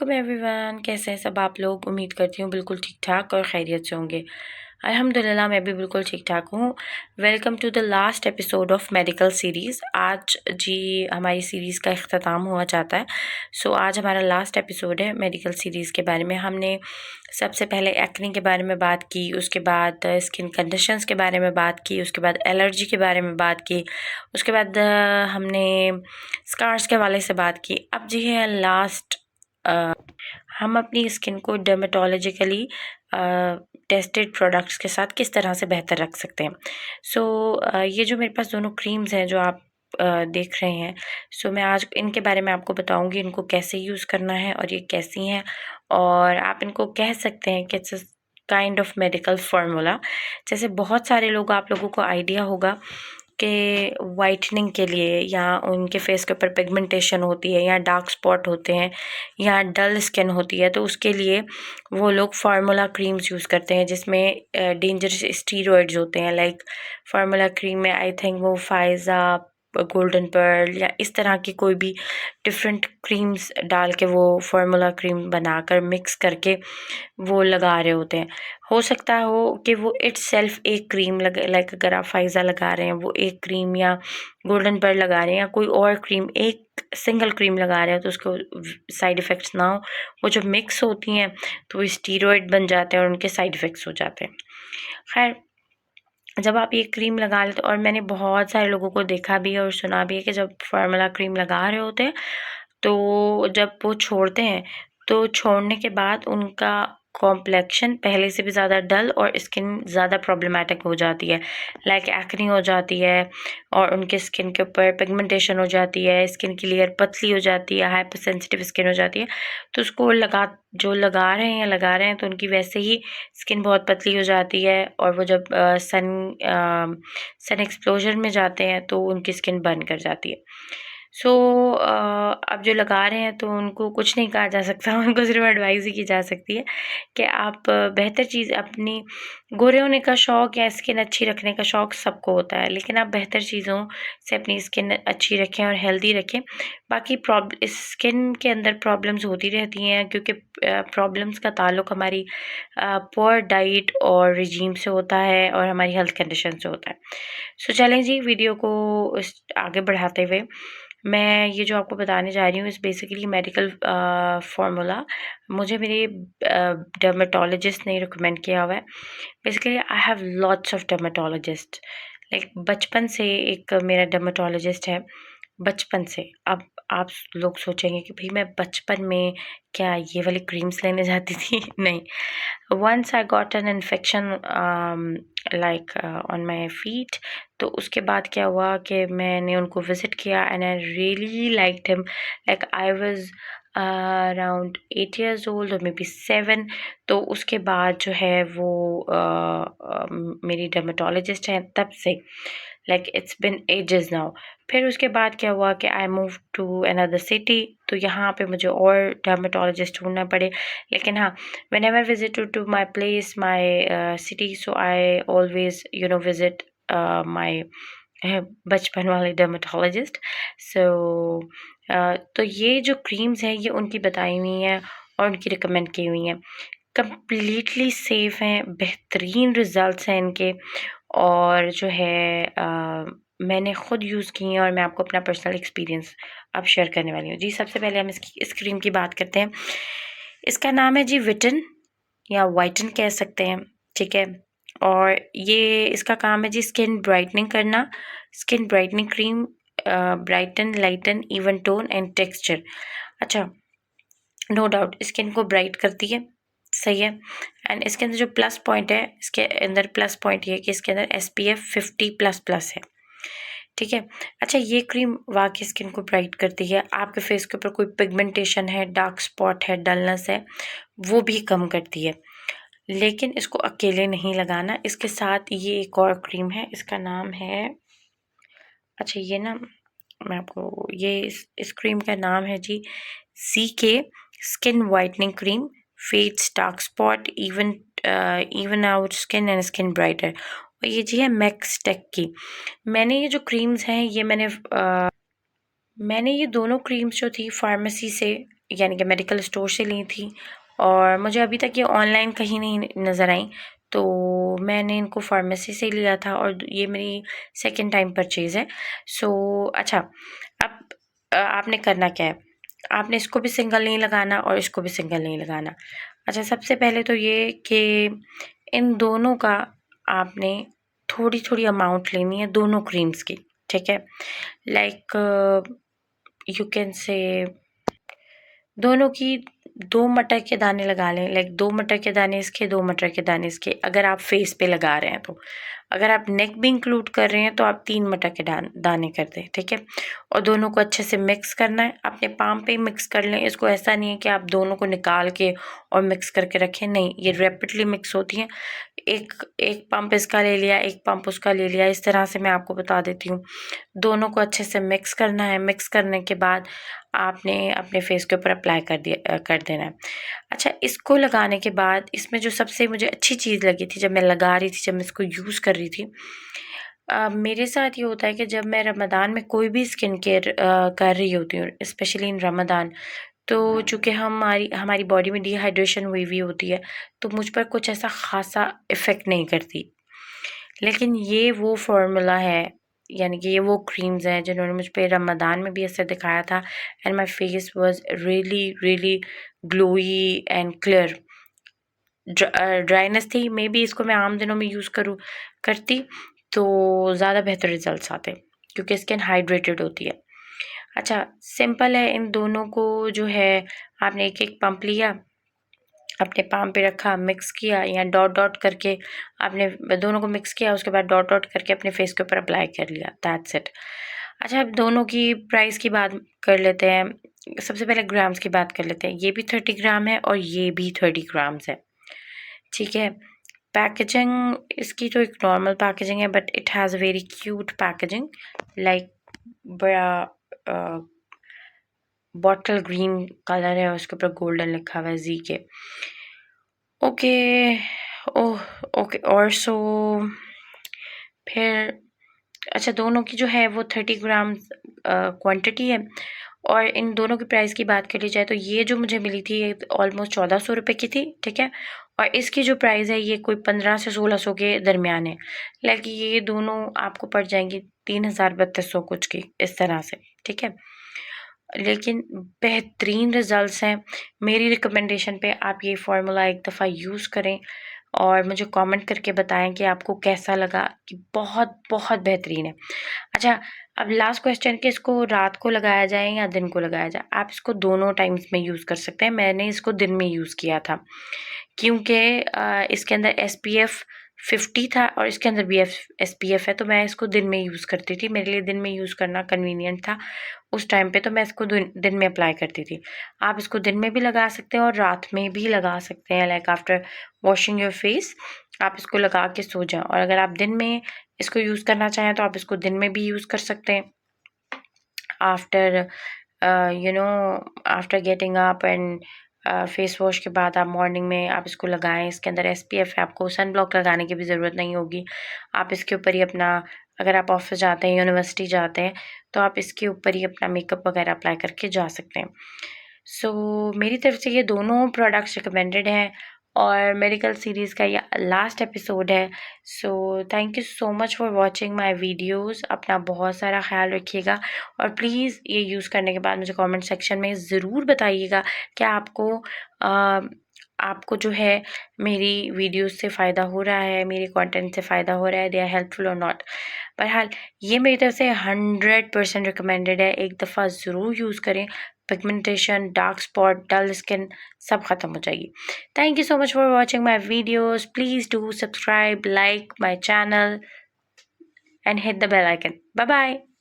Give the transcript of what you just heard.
Welcome everyone. कैसे हैं सब आप लोग? उम्मीद करती हूँ बिल्कुल ठीक ठाक और खैरियत से होंगे। अल्हम्दुलिल्लाह मैं भी बिल्कुल ठीक ठाक हूँ। Welcome to the last episode of medical series. आज जी हमारी सीरीज़ का इख्तिताम हुआ चाहता है। सो आज हमारा लास्ट एपिसोड है मेडिकल सीरीज़ के बारे में। हमने सबसे पहले एक्ने के बारे में बात की, उसके बाद स्किन कंडीशंस के बारे में बात की, उसके बाद एलर्जी के बारे में बात की, उसके बाद हमने स्कार्स के हवाले से बात की। अब जी है लास्ट, हम अपनी स्किन को डर्मेटोलॉजिकली टेस्टेड प्रोडक्ट्स के साथ किस तरह से बेहतर रख सकते हैं। सो ये जो मेरे पास दोनों क्रीम्स हैं जो आप देख रहे हैं, सो मैं आज इनके बारे में आपको बताऊंगी इनको कैसे यूज़ करना है और ये कैसी हैं, और आप इनको कह सकते हैं कि it's kind of medical formula. जैसे बहुत सारे लोग, आप लोगों को आइडिया होगा कि वाइटनिंग के लिए या उनके फेस के ऊपर पिगमेंटेशन होती है या डार्क स्पॉट होते हैं या डल स्किन होती है, तो उसके लिए वो लोग फार्मूला क्रीम्स यूज़ करते हैं जिसमें डेंजरस स्टीरॉइड्स होते हैं। लाइक फार्मूला क्रीम में आई थिंक वो फाइज़ा, गोल्डन पर्ल या इस तरह की कोई भी डिफरेंट क्रीम्स डाल के वो फार्मूला क्रीम बनाकर मिक्स करके वो लगा रहे होते हैं। हो सकता हो कि वो इटसेल्फ एक क्रीम लगे, लाइक अगर आप फाइज़ा लगा रहे हैं वो एक क्रीम, या गोल्डन पर्ल लगा रहे हैं या कोई और क्रीम, एक सिंगल क्रीम लगा रहे हैं तो उसको साइड इफ़ेक्ट्स ना हो। वो जब मिक्स होती हैं तो वो स्टीरॉइड बन जाते हैं और उनके साइड इफ़ेक्ट्स हो जाते हैं। खैर, जब आप ये क्रीम लगा लेते, और मैंने बहुत सारे लोगों को देखा भी है और सुना भी है कि जब फार्मूला क्रीम लगा रहे होते हैं तो जब वो छोड़ते हैं तो छोड़ने के बाद उनका कॉम्प्लेक्शन पहले से भी ज़्यादा डल और स्किन ज़्यादा प्रॉब्लमेटिक हो जाती है। लाइक एक्ने हो जाती है और उनके स्किन के ऊपर पिगमेंटेशन हो जाती है, स्किन की लेयर पतली हो जाती है, हाइपर सेंसिटिव स्किन हो जाती है। तो उसको जो लगा रहे हैं या लगा रहे हैं तो उनकी वैसे ही स्किन बहुत पतली हो जाती है, और वो जब सन एक्सपोजर में जाते हैं तो उनकी स्किन बर्न कर जाती है। सो अब जो लगा रहे हैं तो उनको कुछ नहीं कहा जा सकता, उनको सिर्फ एडवाइस ही की जा सकती है कि आप बेहतर चीज़, अपनी गोरे होने का शौक़ या स्किन अच्छी रखने का शौक़ सबको होता है, लेकिन आप बेहतर चीज़ों से अपनी स्किन अच्छी रखें और हेल्दी रखें। बाकी स्किन के अंदर प्रॉब्लम्स होती रहती हैं क्योंकि प्रॉब्लम्स का ताल्लुक हमारी पुअर डाइट और रिजीम से होता है और हमारी हेल्थ कंडीशन से होता है। सो चलें जी, वीडियो को आगे बढ़ाते हुए मैं ये जो आपको बताने जा रही हूँ इस बेसिकली मेडिकल फार्मूला मुझे मेरे डर्मेटोलॉजिस्ट ने रिकमेंड किया हुआ है। Basically I have lots of dermatologist, like बचपन से एक मेरा डर्मेटोलॉजिस्ट है, बचपन से। अब आप लोग सोचेंगे कि भाई मैं बचपन में क्या ये वाली क्रीम्स लेने जाती थी? नहीं। Once I got an infection like on my feet, तो उसके बाद क्या हुआ कि मैंने उनको विज़िट किया and I really liked him. Like I was around 8 years old और मे बी 7। तो उसके बाद जो है वो मेरी डर्मेटोलॉजिस्ट हैं तब से, like it's been ages now. फिर उसके बाद क्या हुआ कि I move to another city, तो यहाँ पे मुझे और डर्मेटोलॉजिस्ट ढूंढना पड़े। लेकिन हाँ, whenever visit to my place, my city, so I always visit my बचपन वाले डर्मेटोलॉजिस्ट। सो तो ये जो क्रीम्स हैं ये उनकी बताई हुई हैं और उनकी रिकमेंड की हुई हैं, कम्प्लीटली सेफ़ हैं, बेहतरीन रिज़ल्ट्स हैं इनके। और जो है मैंने ख़ुद यूज़ की हैं और मैं आपको अपना पर्सनल एक्सपीरियंस अब शेयर करने वाली हूँ। जी, सबसे पहले हम इस क्रीम की बात करते हैं। इसका नाम है जी विटन या वाइटन कह सकते हैं, ठीक है। और ये इसका काम है जी स्किन ब्राइटनिंग करना। Skin brightening cream, brighten, lighten, even tone and texture. अच्छा, नो डाउट स्किन को ब्राइट करती है, सही है। एंड इसके अंदर जो प्लस पॉइंट है, इसके अंदर प्लस पॉइंट ये है कि इसके अंदर SPF 50++ है, ठीक है। अच्छा, ये क्रीम वाकई स्किन को ब्राइट करती है। आपके फेस के ऊपर कोई पिगमेंटेशन है, डार्क स्पॉट है, डलनेस है, वो भी कम करती है। लेकिन इसको अकेले नहीं लगाना, इसके साथ ये एक और क्रीम है, इसका नाम है, अच्छा ये ना मैं आपको ये इस क्रीम का नाम है जी CK skin whitening cream, fades dark spot, even out skin and skin brighter. और ये जी है मैक्स टेक की। मैंने ये जो क्रीम्स हैं ये मैंने ये दोनों क्रीम्स जो थी फार्मेसी से यानी कि मेडिकल स्टोर से ली थी और मुझे अभी तक ये ऑनलाइन कहीं नहीं नज़र आई, तो मैंने इनको फार्मेसी से लिया था और ये मेरी सेकंड टाइम परचेज़ है। सो अच्छा, अब आपने करना क्या है, आपने इसको भी सिंगल नहीं लगाना और इसको भी सिंगल नहीं लगाना। अच्छा, सबसे पहले तो ये कि इन दोनों का आपने थोड़ी-थोड़ी अमाउंट लेनी है दोनों क्रीम्स की, ठीक है? लाइक यू कैन से दोनों की 2 मटर के दाने लगा लें, लाइक 2 मटर के दाने इसके, 2 मटर के दाने इसके, अगर आप फेस पे लगा रहे हैं तो। अगर आप नेक भी इंक्लूड कर रहे हैं तो आप 3 मटर के दाने कर दें, ठीक है? और दोनों को अच्छे से मिक्स करना है, अपने पाम पे ही मिक्स कर लें। इसको ऐसा नहीं है कि आप दोनों को निकाल के और मिक्स करके रखें, नहीं, ये रैपिडली मिक्स होती हैं। एक पंप इसका ले लिया, एक पंप उसका ले लिया, इस तरह से मैं आपको बता देती हूँ। दोनों को अच्छे से मिक्स करना है, मिक्स करने के बाद आपने अपने फेस के ऊपर अप्लाई कर देना है। अच्छा, इसको लगाने के बाद इसमें जो सबसे मुझे अच्छी चीज़ लगी थी जब मैं लगा रही थी, जब मैं इसको यूज़ कर रही थी, मेरे साथ ये होता है कि जब मैं रमज़ान में कोई भी स्किन केयर कर रही होती हूँ, स्पेशली इन रमज़ान, तो चूँकि हमारी बॉडी में डिहाइड्रेशन हुई हुई होती है, तो मुझ पर कुछ ऐसा ख़ासा इफ़ेक्ट नहीं करती। लेकिन ये वो फ़ॉर्मूला है, यानी कि ये वो क्रीम्स हैं जिन्होंने मुझ पे रमज़ान में भी असर दिखाया था and my face was really really glowy and clear. Dryness थी, मे बी इसको मैं आम दिनों में यूज़ करती तो ज़्यादा बेहतर रिज़ल्ट्स आते, क्योंकि स्किन हाइड्रेटेड होती है। अच्छा, सिंपल है, इन दोनों को जो है आपने एक-एक पंप लिया, अपने पाम पे रखा, मिक्स किया या डॉट डॉट करके आपने दोनों को मिक्स किया, उसके बाद डॉट डॉट करके अपने फेस के ऊपर अप्लाई कर लिया, दैट्स इट। अच्छा, अब दोनों की प्राइस की बात कर लेते हैं। सबसे पहले ग्राम्स की बात कर लेते हैं। ये भी 30 ग्राम है और ये भी 30 ग्राम्स है, ठीक है? पैकेजिंग इसकी तो एक नॉर्मल पैकेजिंग है, but it has very cute packaging, like बड़ा बॉटल ग्रीन कलर है और उसके ऊपर गोल्डन लिखा हुआ है जी के। ओके, ओह ओके, और सो फिर अच्छा, दोनों की जो है वो 30 ग्राम क्वांटिटी है और इन दोनों की प्राइस की बात करी जाए तो ये जो मुझे मिली थी ये ऑलमोस्ट 1400 रुपये की थी, ठीक है? और इसकी जो प्राइस है ये कोई 1500 से 1600 के दरमियान है, लाइक ये दोनों आपको पड़ जाएंगी 3200 कुछ की, इस तरह से, ठीक है? लेकिन बेहतरीन रिज़ल्ट्स हैं। मेरी रिकमेंडेशन पे आप ये फ़ॉर्मूला एक दफ़ा यूज़ करें और मुझे कमेंट करके बताएं कि आपको कैसा लगा, कि बहुत बहुत बेहतरीन है। अच्छा, अब लास्ट क्वेश्चन कि इसको रात को लगाया जाए या दिन को लगाया जाए। आप इसको दोनों टाइम्स में यूज़ कर सकते हैं। मैंने इसको दिन में यूज़ किया था क्योंकि इसके अंदर SPF 50 था और इसके अंदर भी SPF है, तो मैं इसको दिन में यूज़ करती थी। मेरे लिए दिन में यूज़ करना कन्वीनियंट था उस टाइम पे, तो मैं इसको दिन में अप्लाई करती थी। आप इसको दिन में भी लगा सकते हैं और रात में भी लगा सकते हैं, like after washing your face आप इसको लगा के सो जाएं। और अगर आप दिन में इसको यूज़ करना चाहें तो आप इसको दिन में भी यूज़ कर सकते हैं, after after getting up and face wash के बाद आप मॉर्निंग में आप इसको लगाएं। इसके अंदर SPF है, आपको सन ब्लॉक लगाने की भी ज़रूरत नहीं होगी। आप इसके ऊपर ही अपना, अगर आप ऑफिस जाते हैं, यूनिवर्सिटी जाते हैं, तो आप इसके ऊपर ही अपना मेकअप वगैरह अप्लाई करके जा सकते हैं। सो मेरी तरफ से ये दोनों प्रोडक्ट्स रिकमेंडेड हैं और मेडिकल सीरीज़ का ये लास्ट एपिसोड है। So thank you so much for watching my videos. अपना बहुत सारा ख्याल रखिएगा और प्लीज़ ये यूज़ करने के बाद मुझे कमेंट सेक्शन में ज़रूर बताइएगा कि आपको जो है मेरी वीडियोस से फ़ायदा हो रहा है, मेरे कंटेंट से फ़ायदा हो रहा है, दे आर हेल्पफुल और नॉट। बहरहाल ये मेरी तरफ से 100% रिकमेंडेड है, एक दफ़ा ज़रूर यूज़ करें। Pigmentation, dark spot, dull skin सब ख़त्म हो जाएगी। Thank you so much for watching my videos. Please do subscribe, like my channel and hit the bell icon. Bye bye.